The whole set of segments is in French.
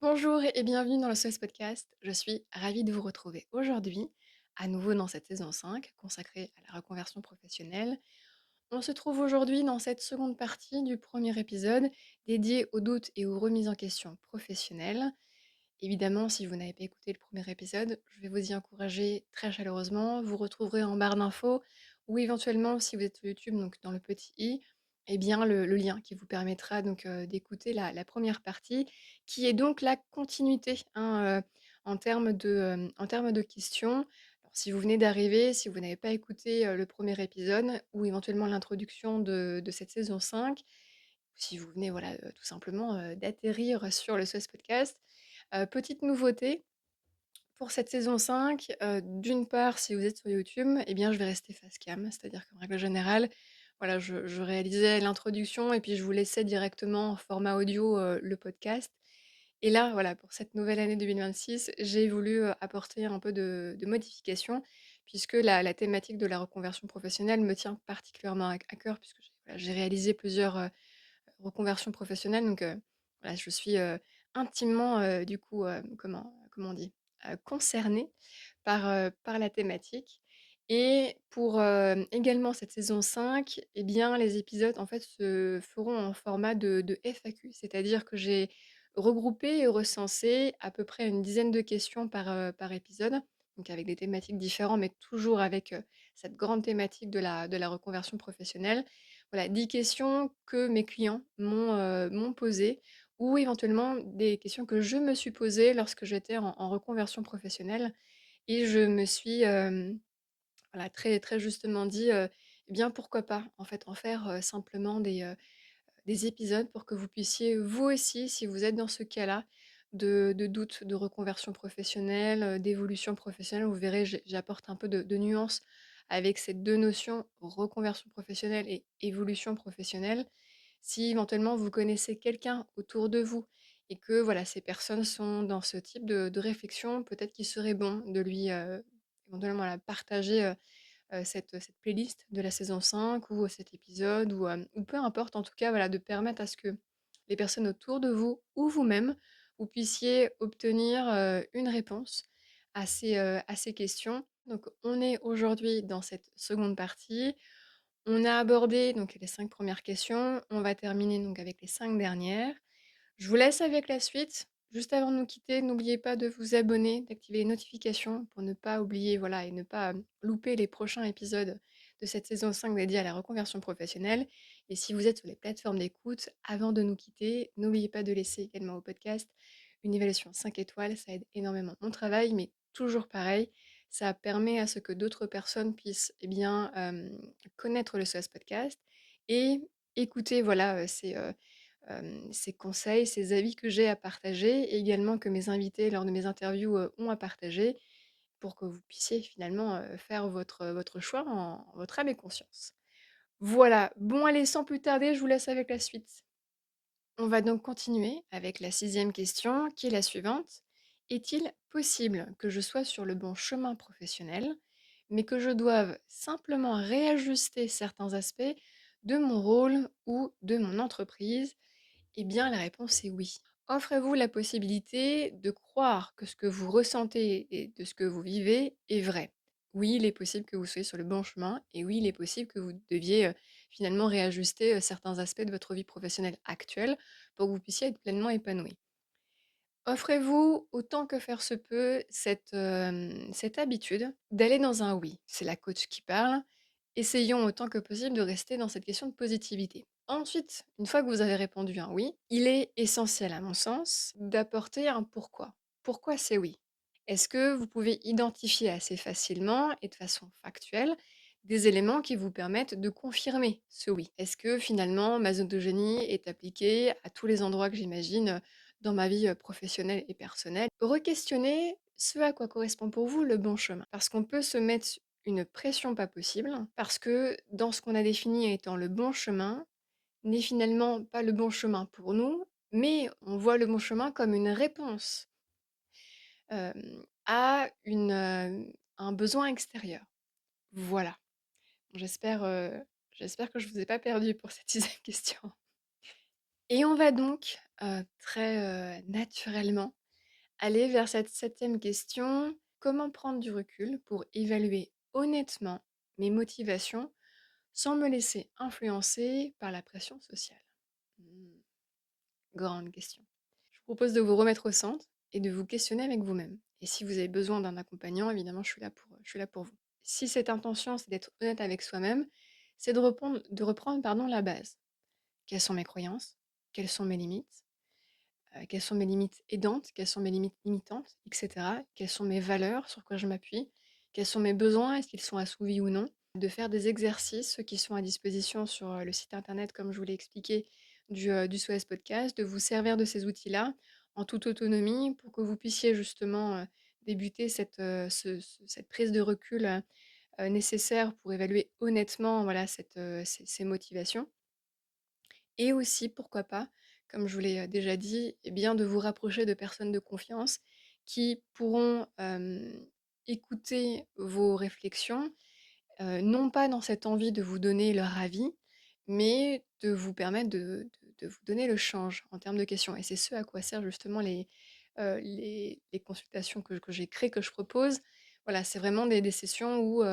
Bonjour et bienvenue dans le SOS Podcast. Je suis ravie de vous retrouver aujourd'hui, à nouveau dans cette saison 5 consacrée à la reconversion professionnelle. On se trouve aujourd'hui dans cette seconde partie du premier épisode dédié aux doutes et aux remises en question professionnelles. Évidemment, si vous n'avez pas écouté le premier épisode, je vais vous y encourager très chaleureusement. Vous retrouverez en barre d'infos ou éventuellement, si vous êtes sur YouTube, donc dans le petit i, eh bien le lien qui vous permettra donc d'écouter la première partie, qui est donc la continuité hein, en termes de questions. Alors, si vous venez d'arriver, si vous n'avez pas écouté le premier épisode ou éventuellement l'introduction de cette saison 5, si vous venez voilà, tout simplement d'atterrir sur le SOS Podcast, petite nouveauté pour cette saison 5, d'une part, si vous êtes sur YouTube, eh bien, je vais rester face cam. C'est-à-dire qu'en règle générale, voilà, je réalisais l'introduction et puis je vous laissais directement en format audio, le podcast. Et là, voilà, pour cette nouvelle année 2026, j'ai voulu, apporter un peu de modification puisque la thématique de la reconversion professionnelle me tient particulièrement à cœur puisque j'ai réalisé plusieurs, reconversions professionnelles donc voilà, je suis, intimement, du coup, comment on dit? Concernée par la thématique et pour, également cette saison 5, eh bien, les épisodes, en fait, se feront en format de FAQ. C'est-à-dire que j'ai regroupé et recensé à peu près une dizaine de questions par épisode, donc avec des thématiques différentes, mais toujours avec, cette grande thématique de la reconversion professionnelle. Voilà, 10 questions que mes clients m'ont posées ou éventuellement des questions que je me suis posées lorsque j'étais en reconversion professionnelle et je me suis, voilà, très très justement dit, eh bien, pourquoi pas, en fait, en faire, simplement des épisodes pour que vous puissiez, vous aussi, si vous êtes dans ce cas-là, de doute, de reconversion professionnelle, d'évolution professionnelle, vous verrez, j'apporte un peu de nuance avec ces 2 notions, reconversion professionnelle et évolution professionnelle. Si éventuellement vous connaissez quelqu'un autour de vous et que voilà, ces personnes sont dans ce type de réflexion, peut-être qu'il serait bon de lui, éventuellement voilà, partager, cette playlist de la saison 5 ou cet épisode ou peu importe en tout cas, voilà, de permettre à ce que les personnes autour de vous ou vous-même, vous puissiez obtenir, une réponse à ces questions. Donc on est aujourd'hui dans cette seconde partie. On a abordé donc les 5 premières questions, on va terminer donc avec les 5 dernières. Je vous laisse avec la suite. Juste avant de nous quitter, n'oubliez pas de vous abonner, d'activer les notifications pour ne pas oublier, voilà, et ne pas louper les prochains épisodes de cette saison 5 dédiée à la reconversion professionnelle. Et si vous êtes sur les plateformes d'écoute, avant de nous quitter, n'oubliez pas de laisser également au podcast une évaluation 5 étoiles. Ça aide énormément mon travail, mais toujours pareil, ça permet à ce que d'autres personnes puissent eh bien, connaître le SOS Podcast et écouter voilà, ces conseils, ces avis que j'ai à partager et également que mes invités lors de mes interviews, ont à partager pour que vous puissiez finalement, faire votre choix en votre âme et conscience. Voilà, bon allez, sans plus tarder, je vous laisse avec la suite. On va donc continuer avec la sixième question qui est la suivante. Est-il possible que je sois sur le bon chemin professionnel, mais que je doive simplement réajuster certains aspects de mon rôle ou de mon entreprise? Eh bien, la réponse est oui. Offrez-vous la possibilité de croire que ce que vous ressentez et de ce que vous vivez est vrai. Oui, il est possible que vous soyez sur le bon chemin et oui, il est possible que vous deviez finalement réajuster certains aspects de votre vie professionnelle actuelle pour que vous puissiez être pleinement épanoui. Offrez-vous, autant que faire se peut, cette habitude d'aller dans un oui. C'est la coach qui parle. Essayons autant que possible de rester dans cette question de positivité. Ensuite, une fois que vous avez répondu un oui, il est essentiel à mon sens d'apporter un pourquoi. Pourquoi c'est oui? Est-ce que vous pouvez identifier assez facilement et de façon factuelle des éléments qui vous permettent de confirmer ce oui? Est-ce que finalement ma zone de génie est appliquée à tous les endroits que j'imagine dans ma vie professionnelle et personnelle? Re-questionnez ce à quoi correspond pour vous le bon chemin. Parce qu'on peut se mettre une pression pas possible, parce que dans ce qu'on a défini étant le bon chemin, n'est finalement pas le bon chemin pour nous, mais on voit le bon chemin comme une réponse à un besoin extérieur. Voilà. J'espère, j'espère que je vous ai pas perdu pour cette 6 question. Et on va donc très, naturellement, aller vers cette septième question: comment prendre du recul pour évaluer honnêtement mes motivations sans me laisser influencer par la pression sociale? Mmh, grande question. Je vous propose de vous remettre au centre et de vous questionner avec vous-même. Et si vous avez besoin d'un accompagnant, évidemment, je suis là pour vous. Si cette intention, c'est d'être honnête avec soi-même, c'est de reprendre pardon, la base. Quelles sont mes croyances? Quelles sont mes limites? Quelles sont mes limites aidantes? Quelles sont mes limites limitantes? Et cetera. Quelles sont mes valeurs? Sur quoi je m'appuie? Quels sont mes besoins? Est-ce qu'ils sont assouvis ou non? De faire des exercices qui sont à disposition sur, le site internet, comme je vous l'ai expliqué, du SOS Podcast, de vous servir de ces outils-là en toute autonomie pour que vous puissiez justement, débuter cette prise de recul, nécessaire pour évaluer honnêtement, voilà, ces motivations. Et aussi, pourquoi pas, comme je vous l'ai, déjà dit, eh bien, de vous rapprocher de personnes de confiance qui pourront, écouter vos réflexions, non pas dans cette envie de vous donner leur avis, mais de vous permettre de vous donner le change en termes de questions. Et c'est ce à quoi servent justement les consultations que j'ai créées, que je propose. Voilà, c'est vraiment des sessions où,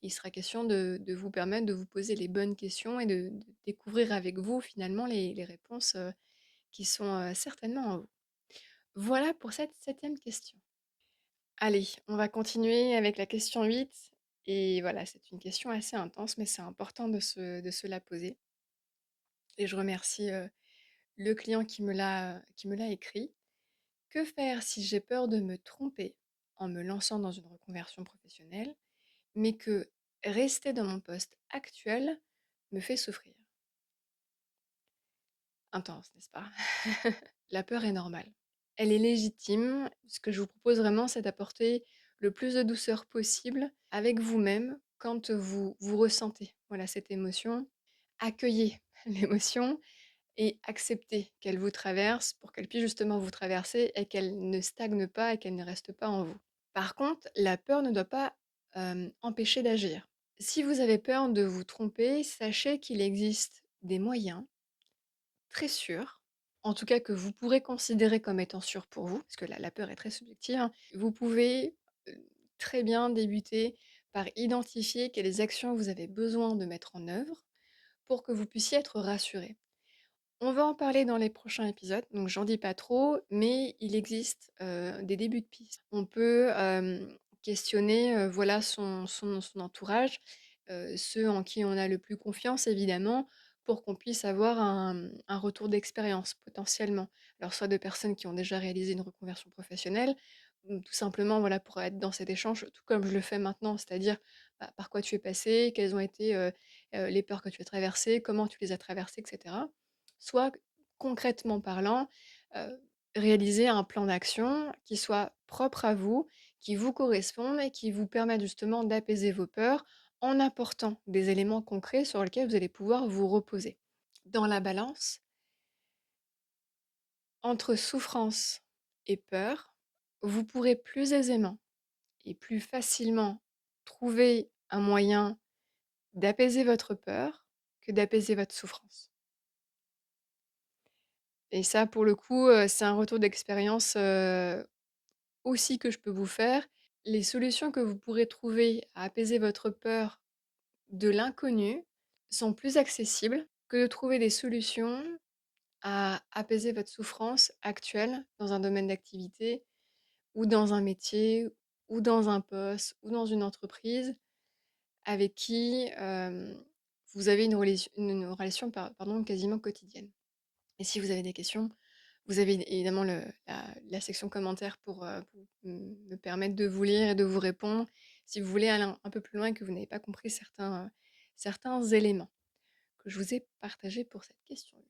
il sera question de vous permettre de vous poser les bonnes questions et de découvrir avec vous finalement les réponses, qui sont, certainement en vous. Voilà pour cette septième question. Allez, on va continuer avec la question 8. Et voilà, c'est une question assez intense, mais c'est important de se la poser. Et je remercie, le client qui me l'a écrit. Que faire si j'ai peur de me tromper en me lançant dans une reconversion professionnelle, mais que rester dans mon poste actuel me fait souffrir? Intense, n'est-ce pas? La peur est normale. Elle est légitime. Ce que je vous propose vraiment, c'est d'apporter le plus de douceur possible avec vous-même quand vous ressentez, voilà, cette émotion. Accueillez l'émotion et acceptez qu'elle vous traverse pour qu'elle puisse justement vous traverser et qu'elle ne stagne pas et qu'elle ne reste pas en vous. Par contre, la peur ne doit pas, empêcher d'agir. Si vous avez peur de vous tromper, sachez qu'il existe des moyens très sûrs, en tout cas que vous pourrez considérer comme étant sûrs pour vous, parce que la peur est très subjective, hein. Vous pouvez, très bien débuter par identifier quelles actions vous avez besoin de mettre en œuvre pour que vous puissiez être rassurés. On va en parler dans les prochains épisodes, donc j'en dis pas trop, mais il existe, des débuts de pistes. On peut, questionner, voilà, son entourage, ceux en qui on a le plus confiance évidemment, pour qu'on puisse avoir un retour d'expérience potentiellement. Alors soit de personnes qui ont déjà réalisé une reconversion professionnelle, ou tout simplement, voilà, pour être dans cet échange, tout comme je le fais maintenant, c'est-à-dire, bah, par quoi tu es passé, quelles ont été, les peurs que tu as traversées, comment tu les as traversées, et cetera. Soit concrètement parlant, heu, réaliser un plan d'action qui soit propre à vous, qui vous corresponde et qui vous permette justement d'apaiser vos peurs en apportant des éléments concrets sur lesquels vous allez pouvoir vous reposer. Dans la balance, entre souffrance et peur, vous pourrez plus aisément et plus facilement trouver un moyen d'apaiser votre peur que d'apaiser votre souffrance. Et ça, pour le coup, c'est un retour d'expérience, aussi que je peux vous faire. Les solutions que vous pourrez trouver à apaiser votre peur de l'inconnu sont plus accessibles que de trouver des solutions à apaiser votre souffrance actuelle dans un domaine d'activité ou dans un métier ou dans un poste ou dans une entreprise avec qui, vous avez une relation pardon, quasiment quotidienne. Et si vous avez des questions, vous avez évidemment la section commentaires pour me permettre de vous lire et de vous répondre si vous voulez aller un peu plus loin et que vous n'avez pas compris certains éléments que je vous ai partagés pour cette question 8.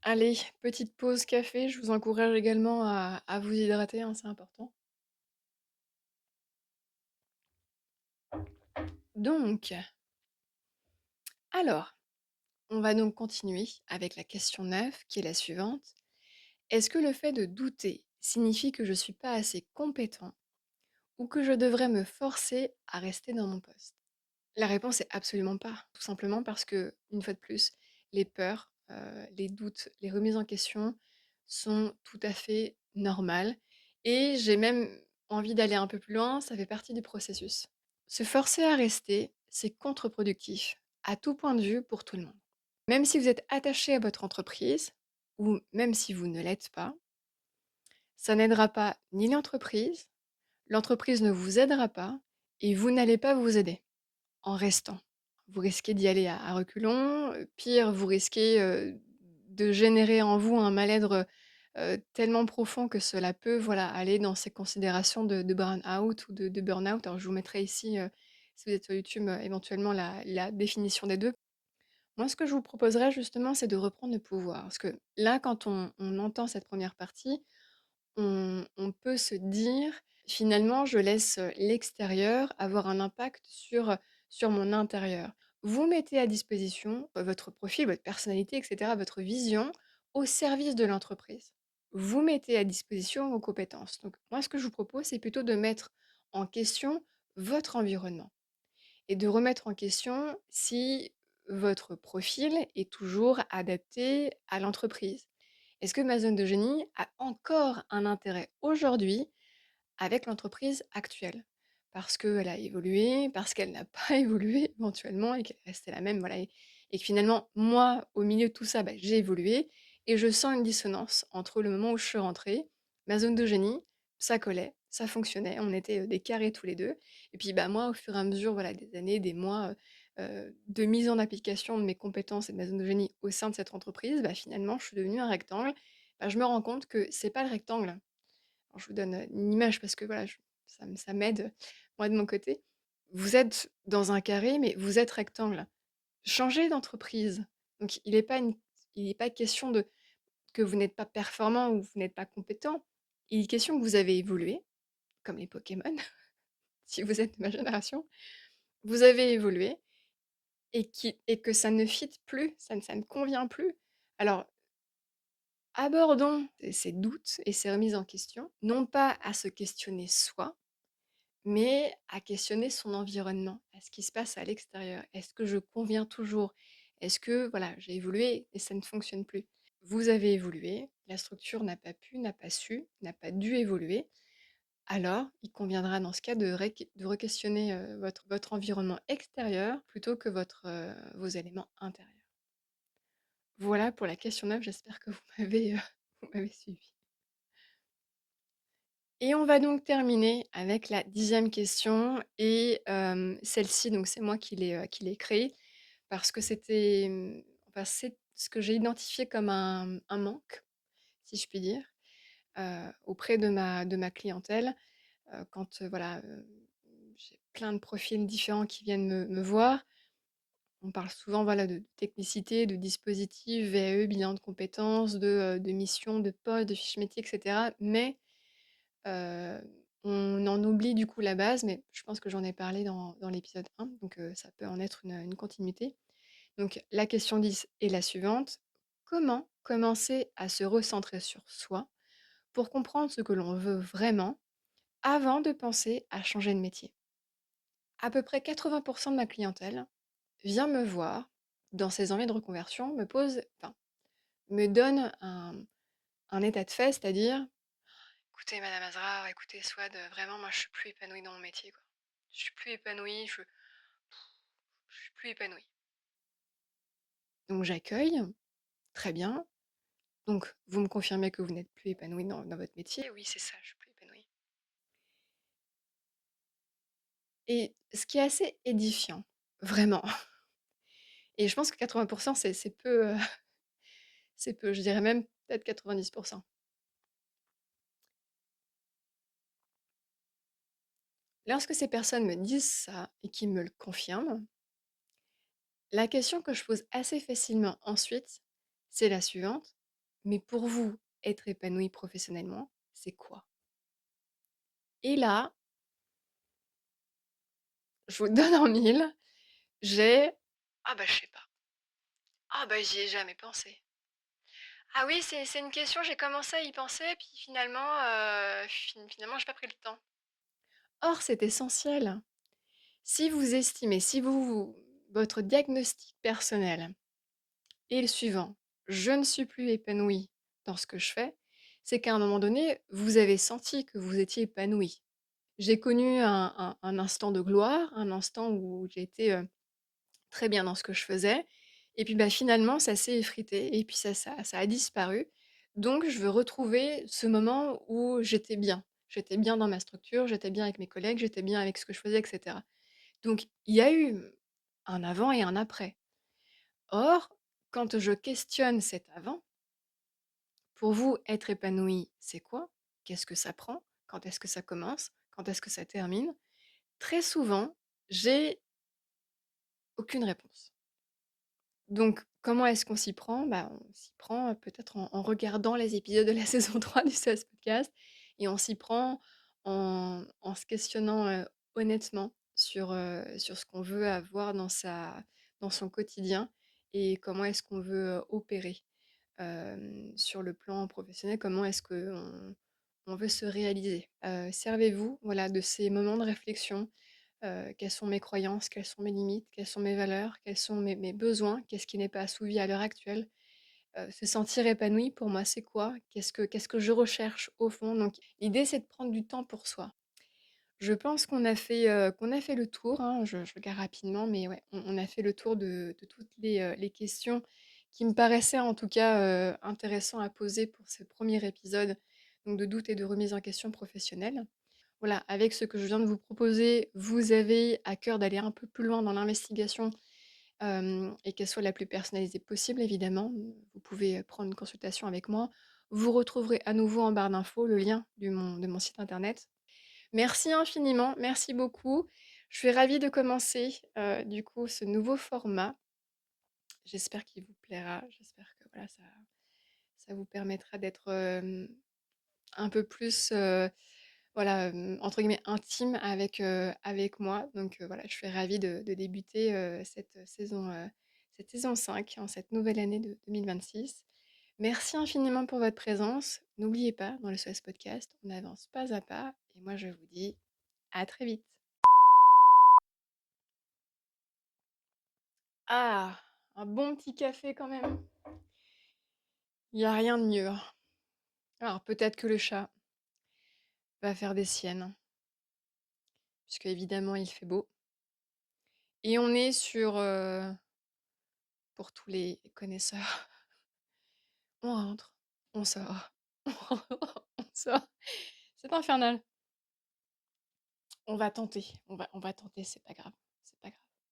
Allez, petite pause café, je vous encourage également à vous hydrater, hein, c'est important. Donc, alors, on va donc continuer avec la question 9 qui est la suivante. Est-ce que le fait de douter signifie que je ne suis pas assez compétent ou que je devrais me forcer à rester dans mon poste? La réponse est absolument pas. Tout simplement parce que, une fois de plus, les peurs, les doutes, les remises en question sont tout à fait normales et j'ai même envie d'aller un peu plus loin, ça fait partie du processus. Se forcer à rester, c'est contre-productif, à tout point de vue pour tout le monde. Même si vous êtes attaché à votre entreprise ou même si vous ne l'êtes pas, ça n'aidera pas ni l'entreprise ne vous aidera pas et vous n'allez pas vous aider en restant. Vous risquez d'y aller à reculons, pire, vous risquez, de générer en vous un mal-être, tellement profond que cela peut, voilà, aller dans ces considérations de burn-out ou de burn-out. Alors je vous mettrai ici, si vous êtes sur YouTube, éventuellement la définition des 2. Moi, ce que je vous proposerais justement, c'est de reprendre le pouvoir. Parce que là, quand on entend cette première partie, on peut se dire: «Finalement, je laisse, l'extérieur avoir un impact sur mon intérieur». Vous mettez à disposition, votre profil, votre personnalité et cetera, votre vision au service de l'entreprise. Vous mettez à disposition vos compétences. Donc moi, ce que je vous propose, c'est plutôt de mettre en question votre environnement et de remettre en question si votre profil est toujours adapté à l'entreprise. Est-ce que ma zone de génie a encore un intérêt aujourd'hui avec l'entreprise actuelle? Parce qu'elle a évolué, parce qu'elle n'a pas évolué éventuellement et qu'elle est restée la même, voilà et que finalement, moi, au milieu de tout ça, bah, j'ai évolué et je sens une dissonance entre le moment où je suis rentrée, ma zone de génie, ça collait, ça fonctionnait, on était, des carrés tous les 2. Et puis, bah, moi, au fur et à mesure, voilà, des années, des mois, de mise en application de mes compétences et de ma zone de génie au sein de cette entreprise, bah, finalement, je suis devenue un rectangle. Bah, je me rends compte que c'est pas le rectangle. Alors je vous donne, une image parce que voilà, je ça m'aide, moi de mon côté. Vous êtes dans un carré, mais vous êtes rectangle. Changez d'entreprise. Donc il est pas question de que vous n'êtes pas performant ou vous n'êtes pas compétent. Il est question que vous avez évolué, comme les Pokémon, si vous êtes de ma génération. Vous avez évolué et que ça ne fit plus, ça ne convient plus. Alors abordons ces doutes et ces remises en question, non pas à se questionner soi, mais à questionner son environnement, à ce qui se passe à l'extérieur. Est-ce que je conviens toujours? Est-ce que voilà, j'ai évolué et ça ne fonctionne plus? Vous avez évolué, la structure n'a pas pu, n'a pas su, n'a pas dû évoluer. Alors, il conviendra dans ce cas de re-questionner votre environnement extérieur plutôt que vos éléments intérieurs. Voilà pour la question 9, j'espère que vous m'avez vous m'avez suivi. Et on va donc terminer avec la 10e question et celle-ci, donc c'est moi qui l'ai créée parce que c'était, enfin, c'est ce que j'ai identifié comme un manque, si je puis dire, auprès de ma clientèle, quand, voilà, j'ai plein de profils différents qui viennent me voir. On parle souvent, voilà, de technicité, de dispositifs, VAE, bilan de compétences, de missions, de postes, de fiches métiers et cetera. Mais Heu, on en oublie du coup la base, mais je pense que j'en ai parlé dans l'épisode 1, donc ça peut en être une continuité. Donc la question 10 est la suivante: comment commencer à se recentrer sur soi pour comprendre ce que l'on veut vraiment avant de penser à changer de métier? À peu près 80 de ma clientèle vient me voir dans ses envies de reconversion, me donne un état de fait, c'est-à-dire: «Écoutez madame Azra, écoutez Swad, vraiment moi je suis plus épanouie dans mon métier quoi. Je suis plus épanouie, je suis plus épanouie». Donc j'accueille, très bien. Donc vous me confirmez que vous n'êtes plus épanouie dans votre métier? «Oui c'est ça, je suis plus épanouie». Et ce qui est assez édifiant, vraiment, et je pense que 80 c'est peu, c'est peu, je dirais même peut-être 90. Lorsque ces personnes me disent ça et qu'ils me le confirment, la question que je pose assez facilement ensuite, c'est la suivante: «Mais pour vous, être épanoui professionnellement, c'est quoi?» Et là, je vous donne en mille, j'ai: «Ah bah, je sais pas. Ah bah, j'y ai jamais pensé. Ah oui, c'est une question, j'ai commencé à y penser, puis finalement, finalement, j'ai pas pris le temps». Or, c'est essentiel. Si vous estimez, si votre diagnostic personnel est le suivant: je ne suis plus épanouie dans ce que je fais, c'est qu'à un moment donné, vous avez senti que vous étiez épanoui. J'ai connu un instant de gloire, un instant où j'étais, très bien dans ce que je faisais et puis, bah, finalement, ça s'est effrité et puis ça a disparu. Donc je veux retrouver ce moment où j'étais bien. J'étais bien dans ma structure, j'étais bien avec mes collègues, j'étais bien avec ce que je faisais et cetera. Donc il y a eu, un avant et un après. Or, quand je questionne cet avant, pour vous, être épanoui, c'est quoi? Qu'est-ce que ça prend? Quand est-ce que ça commence? Quand est-ce que ça termine? Très souvent, j'ai aucune réponse. Donc, comment est-ce qu'on s'y prend? Bah, on s'y prend, peut-être en regardant les épisodes de la saison 3 du SOS Podcast et on s'y prend en se questionnant, honnêtement sur ce qu'on veut avoir dans son quotidien et comment est-ce qu'on veut, opérer, sur le plan professionnel, comment est-ce qu'on veut se réaliser. Servez-vous, voilà, de ces moments de réflexion. Quelles sont mes croyances? Quelles sont mes limites? Quelles sont mes valeurs? Quels sont mes besoins? Qu'est-ce qui n'est pas assouvi à l'heure actuelle? Se sentir épanoui pour moi, c'est quoi? Qu'est-ce que je recherche au fond? Donc l'idée, c'est de prendre du temps pour soi. Je pense qu'on a fait le tour, hein, je regarde rapidement, mais ouais, on a fait le tour de toutes les questions qui me paraissaient en tout cas, intéressant à poser pour ce premier épisode, donc de doute et de remise en question professionnelle. Voilà, avec ce que je viens de vous proposer, vous avez à cœur d'aller un peu plus loin dans l'investigation, et qu'elle soit la plus personnalisée possible évidemment. Vous pouvez, prendre une consultation avec moi. Vous retrouverez à nouveau en barre d'infos le lien de mon site internet. Merci infiniment, merci beaucoup. Je suis ravie de commencer, du coup ce nouveau format. J'espère qu'il vous plaira, j'espère que voilà ça vous permettra d'être, un peu plus, voilà, entre guillemets «intime» avec moi. Donc voilà, je suis ravie de débuter, cette saison 5 en cette nouvelle année de 2026. Merci infiniment pour votre présence. N'oubliez pas, dans le SOS Podcast, on avance pas à pas et moi je vous dis à très vite. Ah! Un bon petit café quand même. Il y a rien de mieux, hein. Alors peut-être que le chat va faire des siennes, puisque évidemment il fait beau et on est sur, pour tous les connaisseurs, on rentre, on sort, on sort. C'est infernal. On va tenter, on va tenter, c'est pas grave.